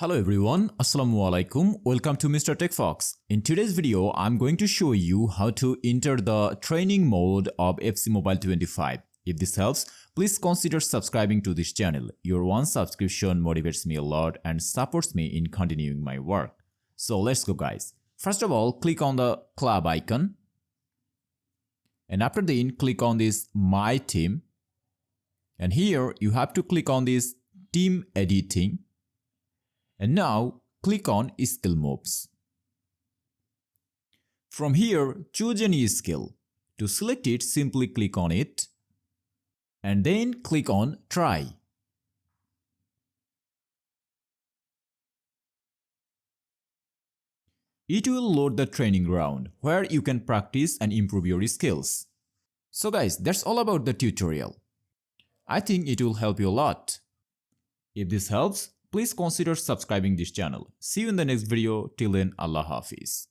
Hello everyone, Assalamu alaikum. Welcome to Mr. TECHFOX. In today's video, I'm going to show you how to enter the training mode of FC Mobile 25. If this helps, please consider subscribing to this channel. Your one subscription motivates me a lot and supports me in continuing my work. So let's go guys. First of all, click on the club icon. And after then, click on this My Team. And here you have to click on this Team Editing. And now click on Skill Moves. From here, choose any skill. To select it, simply click on it. And then click on Try. It will load the training ground where you can practice and improve your skills. So guys, that's all about the tutorial. I think it will help you a lot. If this helps, please consider subscribing this channel. See you in the next video. Till then, Allah Hafiz.